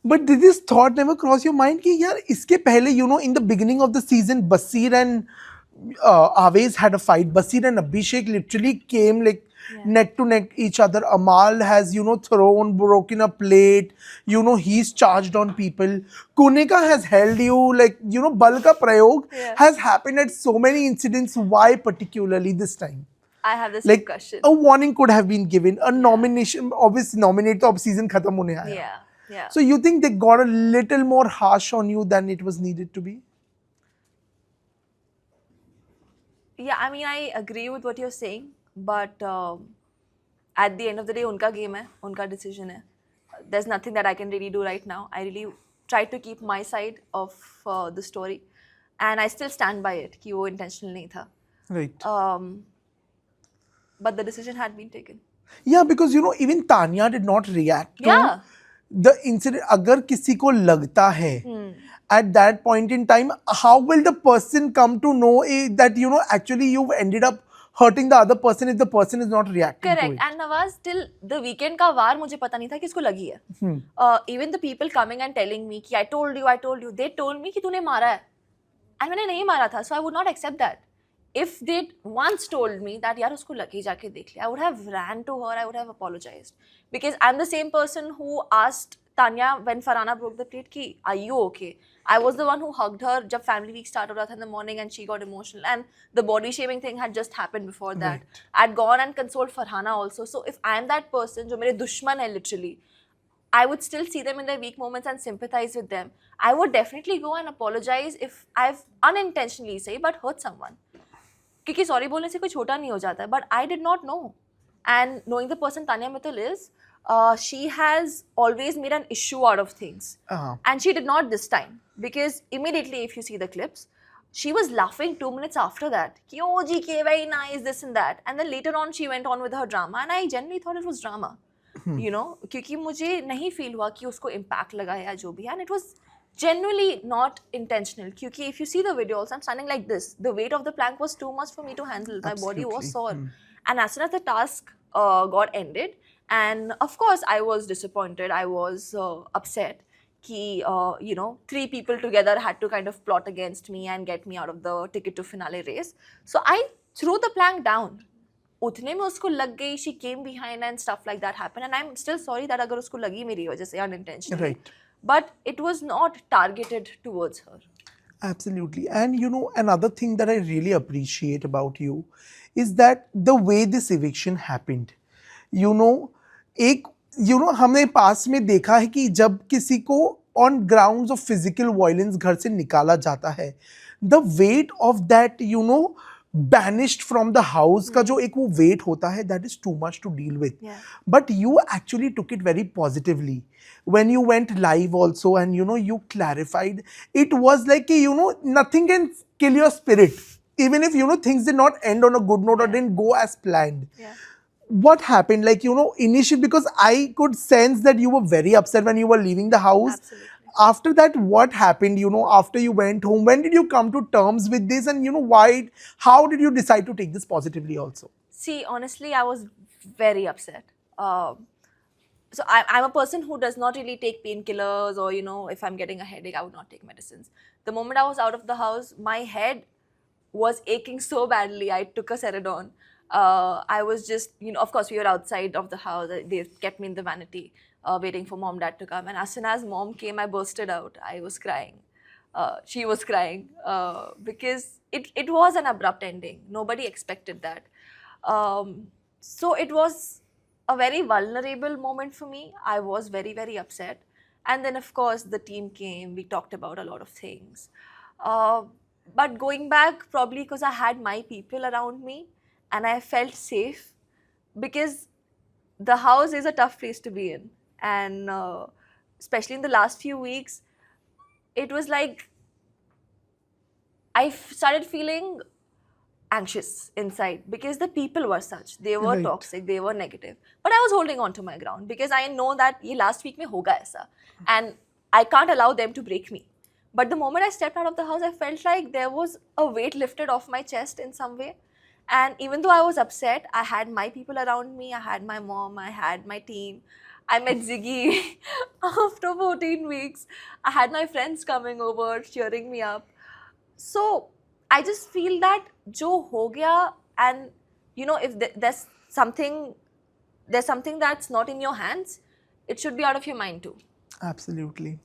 But did this thought never cross your mind कि यार इसके पहले in the beginning of the season Basir and Aves had a fight. Basir and Abhishek literally came like neck to neck each other. Amal has broken a plate. He's charged on people. Kunika has held you like bal ka prayog has happened at so many incidents. Why particularly this time? I have the same Like question. a warning could have been given. A nomination, obviously nominate to ab season khatam hone aaya. Yeah. So you think they got a little more harsh on you than it was needed to be? Yeah, I mean, I agree with what you're saying, but at the end of the day, unka game hai, unka decision hai. There's nothing that I can really do right now. I really try to keep my side of the story, and I still stand by it कि वो intentional नहीं था. Right. But the decision had been taken. Yeah, because even Tanya did not react to Yeah. the incident. अगर किसी को लगता है at that point in time, how will the person come to know that actually you've ended up hurting the other person if the person is not reacting to Correct. it? And Nawaz, till the weekend का वार मुझे पता नहीं था कि इसको लगी है. Even the people coming and telling me कि I told you, they told me कि तूने मारा है. And मैंने नहीं मारा था, so I would not accept that. If they once told me that यार उसको लगी जाके देख ले, I would have ran to her, I would have apologized. Because I'm the same person who asked Tanya when Farhana broke the plate कि are you okay? I was the one who hugged her जब family week start हो रहा था in the morning and she got emotional and the body shaming thing had just happened before that. Right. I'd gone and consoled Farhana also. So if I'm that person जो मेरे दुश्मन है literally, I would still see them in their weak moments and sympathize with them. I would definitely go and apologize if I've unintentionally say but hurt someone. क्योंकि sorry बोलने से कोई छोटा नहीं हो जाता है, but I did not know. And knowing the person Tania Mittal is she has always made an issue out of things. And she did not this time. Because immediately if you see the clips, she was laughing 2 minutes after that. Ki, oh, GK, very nice, this and that. And then later on she went on with her drama. And I genuinely thought it was drama. क्योंकि मुझे नहीं feel हुआ कि उसको impact लगा या जो भी. And it was genuinely not intentional. Kyuki, if you see the video also, I'm standing like this. The weight of the plank was too much for me to handle. My body was sore. And as soon as the task got ended, and of course I was disappointed, I was upset. Ki, 3 people together had to kind of plot against me and get me out of the ticket to finale race. So I threw the plank down. उतने में उसको लग गई, she came behind and stuff like that happened. And I'm still sorry that अगर उसको लगी मेरी वजह से unintentionally. Right. But it was not targeted towards her. Absolutely. And another thing that I really appreciate about you is that the way this eviction happened. हमने पास में देखा है कि जब किसी को on grounds of physical violence घर से निकाला जाता है, the weight of that banished from the house का जो एक वो weight होता है, that is too much to deal with. Yeah. But you actually took it very positively. When you went live also and you clarified, it was like nothing can kill your spirit. Even if things did not end on a good note or didn't go as planned. Yeah. What happened? Like, initially, because I could sense that you were very upset when you were leaving the house. Absolutely. After that, what happened? After you went home, when did you come to terms with this? And, why, how did you decide to take this positively also? See, honestly, I was very upset. So I'm a person who does not really take painkillers or, if I'm getting a headache, I would not take medicines. The moment I was out of the house, my head was aching so badly. I took a Ceridon. I was just, of course, we were outside of the house. They kept me in the vanity, waiting for mom, dad to come. And as soon as mom came, I bursted out. I was crying. She was crying because it was an abrupt ending. Nobody expected that. So it was a very vulnerable moment for me. I was very, very upset. And then, of course, the team came. We talked about a lot of things. But going back, probably because I had my people around me and I felt safe, because the house is a tough place to be in. And especially in the last few weeks, it was like I started feeling anxious inside because the people were such. They were toxic, they were negative. But I was holding on to my ground because I know that ye last week mein hoga aisa. And I can't allow them to break me. But the moment I stepped out of the house, I felt like there was a weight lifted off my chest in some way. And even though I was upset, I had my people around me. I had my mom, I had my team. I met Ziggy after 14 weeks. I had my friends coming over, cheering me up. So I just feel that jo ho gaya, and you know, if there's something that's not in your hands, it should be out of your mind too. Absolutely.